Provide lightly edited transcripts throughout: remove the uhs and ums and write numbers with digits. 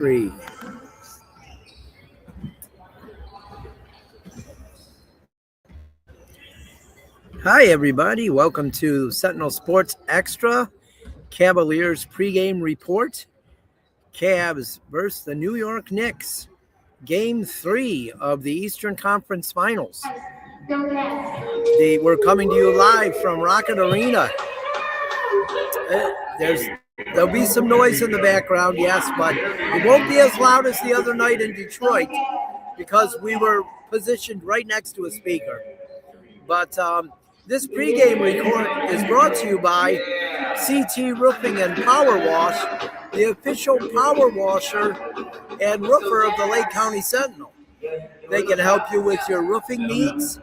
3. Hi, everybody. Welcome to Sentinel Sports Extra Cavaliers pregame report. Cavs versus the New York Knicks. Game 3 of the Eastern Conference Finals. We're coming to you live from Rocket Arena. There'll be some noise in the background, yes, but it won't be as loud as the other night in Detroit because we were positioned right next to a speaker. But this pregame report is brought to you by CT Roofing and Power Wash, the official power washer and roofer of the Lake County Sentinel. They can help you with your roofing needs,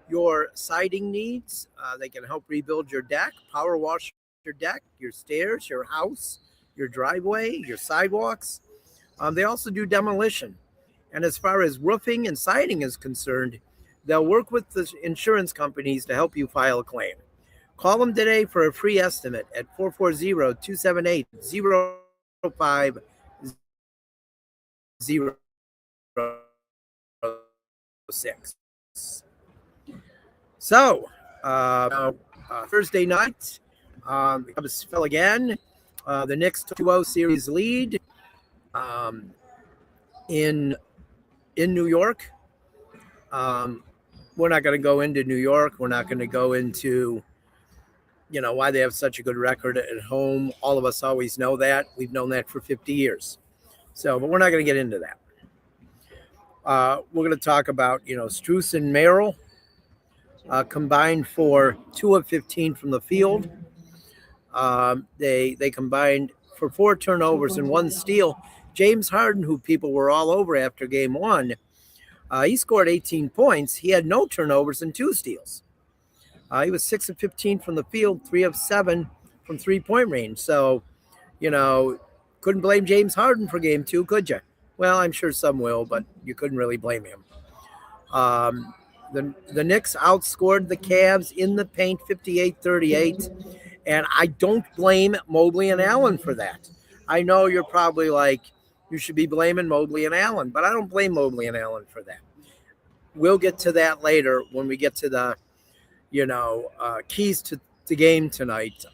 your siding needs. They can help rebuild your deck, power wash your deck, your stairs, your house, your driveway, your sidewalks. They also do demolition. And as far as roofing and siding is concerned, they'll work with the insurance companies to help you file a claim. Call them today for a free estimate at 440-278-0506. So, Thursday night, the Cubs fell again. The Knicks took 2-0 series lead in New York. We're not going to go into New York. We're not going to go into, why they have such a good record at home. All of us always know that. We've known that for 50 years. But we're not going to get into that. We're going to talk about, Strus and Merrill combined for 2 of 15 from the field. They combined for 4 turnovers and 1 steal. James Harden, who people were all over after game 1, he scored 18 points. He had no turnovers and 2 steals. He was 6 of 15 from the field, 3 of 7 from three-point range. So, couldn't blame James Harden for game 2, could you? Well, I'm sure some will, but you couldn't really blame him. The Knicks outscored the Cavs in the paint 58-38, and I don't blame Mobley and Allen for that. I know you're probably like, you should be blaming Mobley and Allen, but I don't blame Mobley and Allen for that. We'll get to that later when we get to the, keys to the game tonight.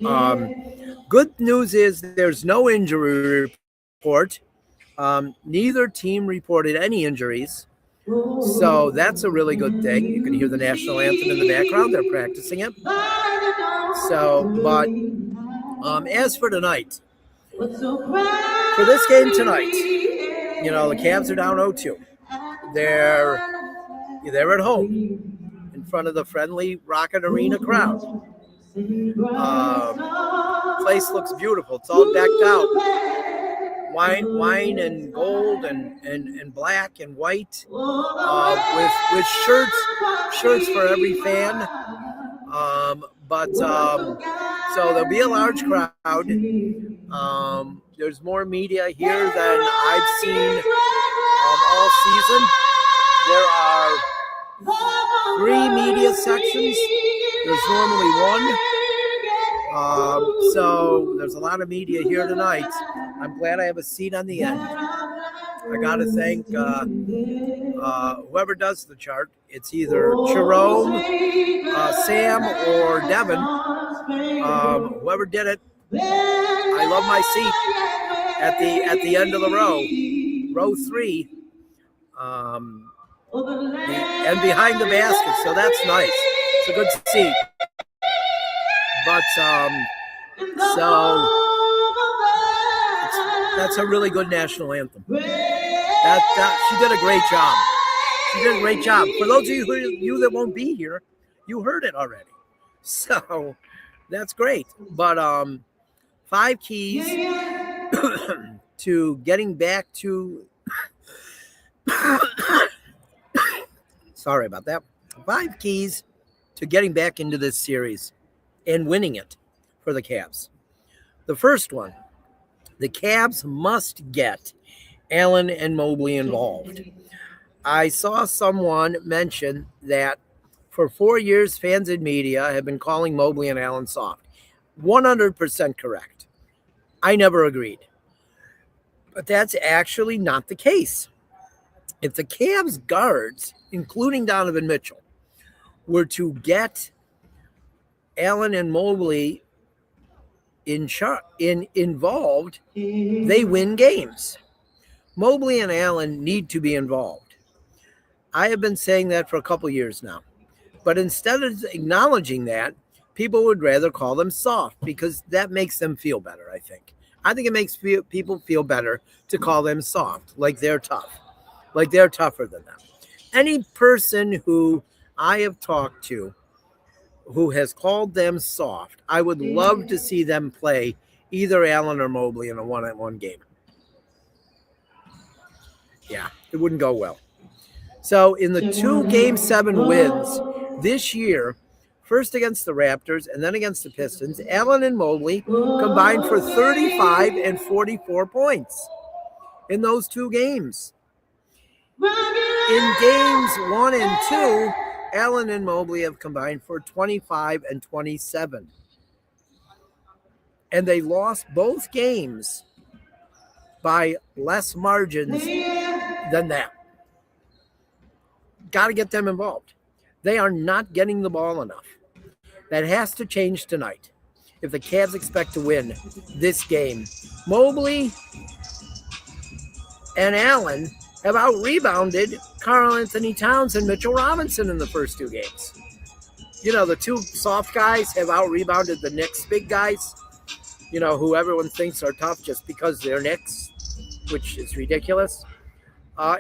Good news is there's no injury report. Neither team reported any injuries. So that's a really good thing. You can hear the national anthem in the background. They're practicing it. But as for tonight, for this game tonight, the Cavs are down 0-2. They're at home in front of the friendly Rocket Arena crowd. Place looks beautiful. It's all decked out. Wine and gold and black and white with shirts for every fan. So there'll be a large crowd. There's more media here than I've seen all season. There are 3 media sections. There's normally 1. So there's a lot of media here tonight. I'm glad I have a seat on the end. I got to thank whoever does the chart. It's either Jerome, Sam, or Devin. Whoever did it, I love my seat at the end of the row 3, and behind the basket. So that's nice. It's a good seat. But that's a really good national anthem. She did a great job. For those of you that won't be here, you heard it already. So that's great. But 5 keys to getting back to sorry about that. 5 keys to getting back into this series and winning it for the Cavs. The first one, the Cavs must get Allen and Mobley involved. I saw someone mention that for 4 years, fans and media have been calling Mobley and Allen soft. 100% correct. I never agreed. But that's actually not the case. If the Cavs guards, including Donovan Mitchell, were to get Allen and Mobley involved, they win games. Mobley and Allen need to be involved. I have been saying that for a couple years now. But instead of acknowledging that, people would rather call them soft because that makes them feel better, I think. I think it makes people feel better to call them soft, like they're tough, like they're tougher than them. Any person who I have talked to who has called them soft, I would love to see them play either Allen or Mobley in a one-on-one game. Yeah, it wouldn't go well. So in the 2 Game 7 wins this year, first against the Raptors and then against the Pistons, Allen and Mobley combined for 35 and 44 points in those 2 games. In games 1 and 2, Allen and Mobley have combined for 25 and 27. And they lost both games by less margins than that. Got to get them involved. They are not getting the ball enough. That has to change tonight if the Cavs expect to win this game. Mobley and Allen have out-rebounded Karl-Anthony Towns and Mitchell Robinson in the first 2 games. You know, the 2 soft guys have out-rebounded the Knicks big guys, you know, who everyone thinks are tough just because they're Knicks, which is ridiculous.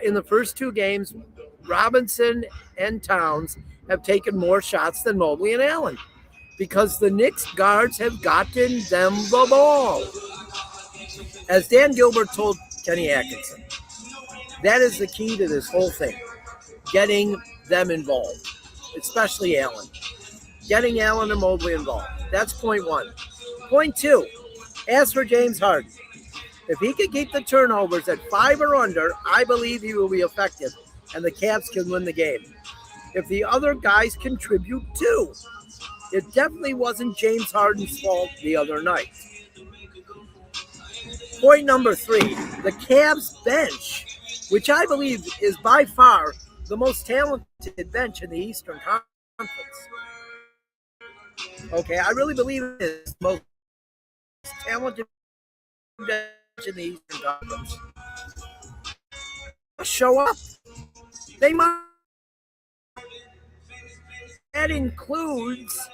In the first 2 games, Robinson and Towns have taken more shots than Mobley and Allen because the Knicks guards have gotten them the ball. As Dan Gilbert told Kenny Atkinson, that is the key to this whole thing, getting them involved, especially Allen. Getting Allen and Mobley involved. That's point 1. Point 2, as for James Harden, if he can keep the turnovers at 5 or under, I believe he will be effective and the Cavs can win the game. If the other guys contribute too. It definitely wasn't James Harden's fault the other night. Point number 3, the Cavs bench, which I believe is by far the most talented bench in the Eastern Conference. Okay, I really believe it is the most talented bench in the Eastern Conference. Show up. They must. That includes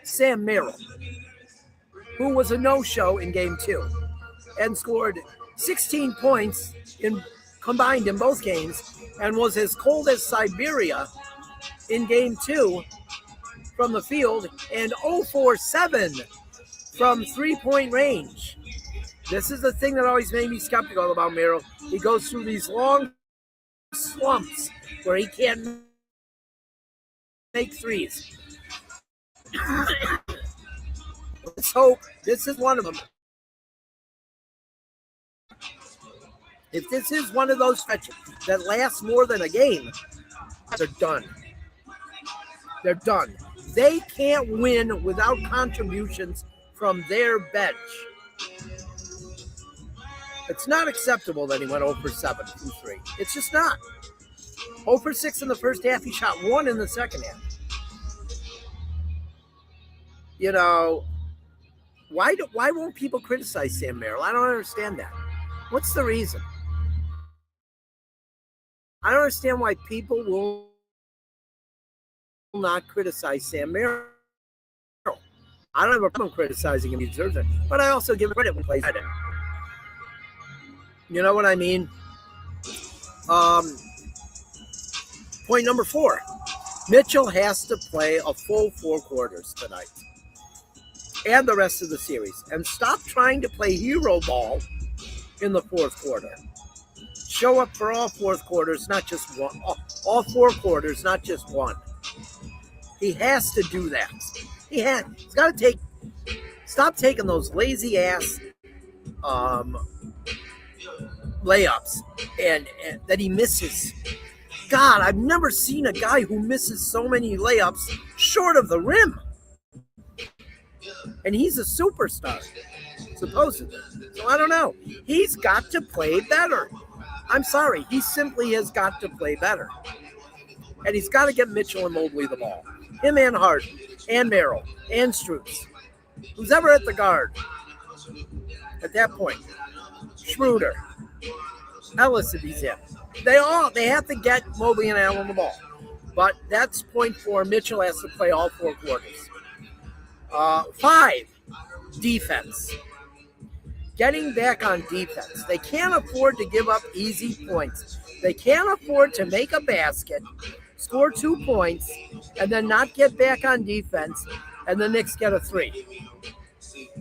Sam Merrill, who was a no-show in Game 2 and scored 16 points combined in both games and was as cold as Siberia in Game 2 from the field and 0-for-7 from three-point range. This is the thing that always made me skeptical about Merrill. He goes through these long slumps where he can't make threes. Let's hope this is one of them. If this is one of those stretches that lasts more than a game, they're done. They're done. They can't win without contributions from their bench. It's not acceptable that he went 0-for-7 from 3. It's just not. 0-for-6 in the first half. He shot 1 in the second half. You know, why won't people criticize Sam Merrill? I don't understand that. What's the reason? I don't understand why people will not criticize Sam Merrill. I don't have a problem criticizing him. He deserves it. But I also give him credit when he plays it. You know what I mean? Point number 4. Mitchell has to play a full 4 quarters tonight and the rest of the series. And stop trying to play hero ball in the 4th quarter. Show up for all 4th quarters, not just one. All 4 quarters, not just one. He has to do that. He's got to stop taking those lazy ass layups and that he misses. God, I've never seen a guy who misses so many layups short of the rim. And he's a superstar. supposedly. So I don't know. He's got to play better. I'm sorry. He simply has got to play better. And he's got to get Mitchell and Mobley the ball. Him and Harden, and Merrill, and Strus. Who's ever at the guard at that point. Schroeder. Ellis if he's in. They have to get Mobley and Allen the ball. But that's point 4. Mitchell has to play all 4 quarters. 5, defense. Getting back on defense. They can't afford to give up easy points. They can't afford to make a basket, score 2 points, and then not get back on defense, and the Knicks get a 3.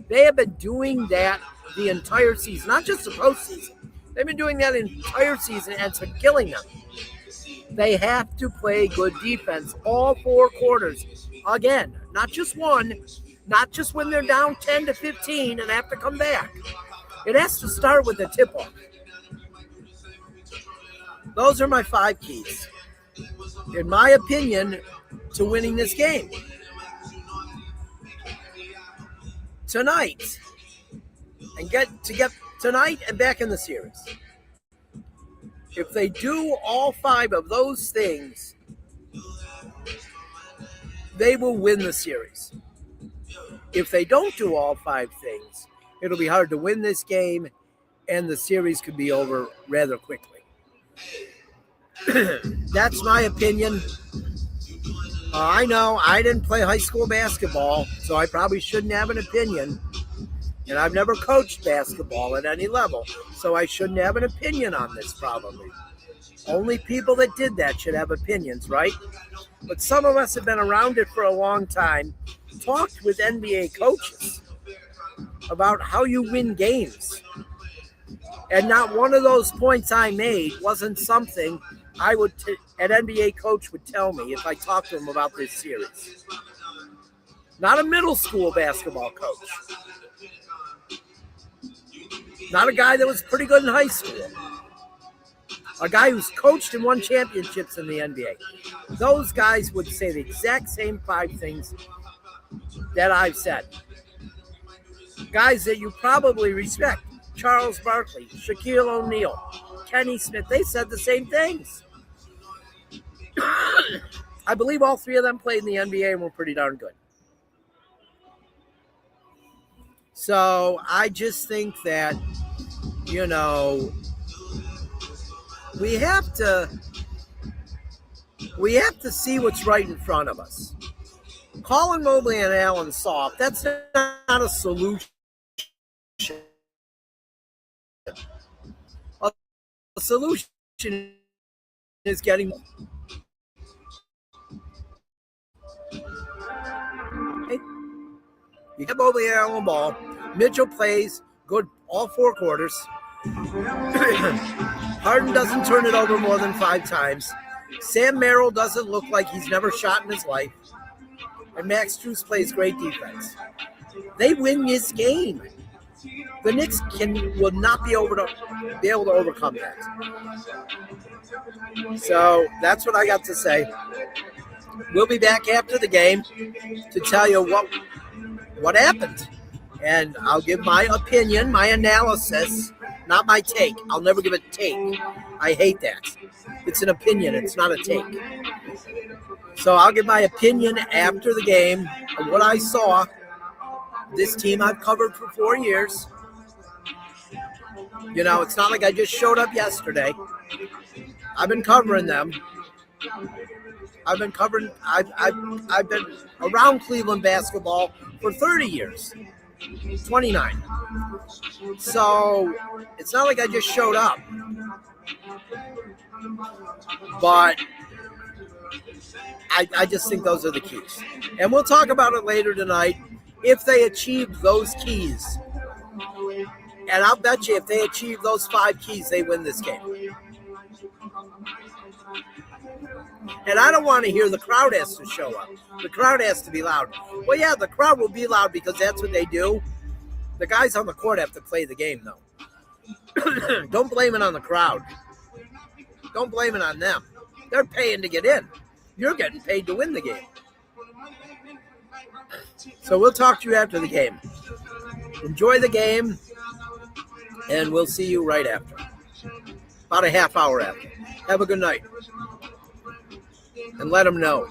They have been doing that the entire season, not just the postseason. They've been doing that the entire season, and it's been killing them. They have to play good defense all 4 quarters. Again, not just one, not just when they're down 10 to 15 and have to come back. It has to start with the tip-off. Those are my 5 keys, in my opinion, to winning this game. Tonight, get tonight and back in the series. If they do all 5 of those things, they will win the series. If they don't do all 5 things, it'll be hard to win this game, and the series could be over rather quickly. That's my opinion. I know I didn't play high school basketball, so I probably shouldn't have an opinion. And I've never coached basketball at any level, so I shouldn't have an opinion on this probably. Only people that did that should have opinions, right? But some of us have been around it for a long time, talked with NBA coaches about how you win games. And not one of those points I made wasn't something an NBA coach would tell me if I talked to him about this series. Not a middle school basketball coach. Not a guy that was pretty good in high school. A guy who's coached and won championships in the NBA. Those guys would say the exact same 5 things that I've said. Guys that you probably respect. Charles Barkley, Shaquille O'Neal, Kenny Smith. They said the same things. I believe all 3 of them played in the NBA and were pretty darn good. So I just think that, we have to see what's right in front of us. Calling Mobley and Allen soft, that's not a solution. A solution is getting you get Mobley and Allen ball. Mitchell plays good all 4 quarters. Harden doesn't turn it over more than 5 times. Sam Merrill doesn't look like he's never shot in his life. And Max Strus plays great defense. They win this game. The Knicks will not be able to overcome that. So that's what I got to say. We'll be back after the game to tell you what happened. And I'll give my opinion, my analysis, not my take. I'll never give a take. I hate that. It's an opinion. It's not a take. So I'll give my opinion after the game of what I saw. This team I've covered for 4 years. It's not like I just showed up yesterday. I've been covering them. I've been around Cleveland basketball for 30 years. 29. So it's not like I just showed up. But I just think those are the keys. And we'll talk about it later tonight if they achieve those keys. And I'll bet you if they achieve those 5 keys, they win this game. And I don't want to hear the crowd has to show up. The crowd has to be loud. Well, yeah, the crowd will be loud because that's what they do. The guys on the court have to play the game, though. Don't blame it on the crowd. Don't blame it on them. They're paying to get in. You're getting paid to win the game. So we'll talk to you after the game. Enjoy the game, and we'll see you right after. About a half hour after. Have a good night. And let them know.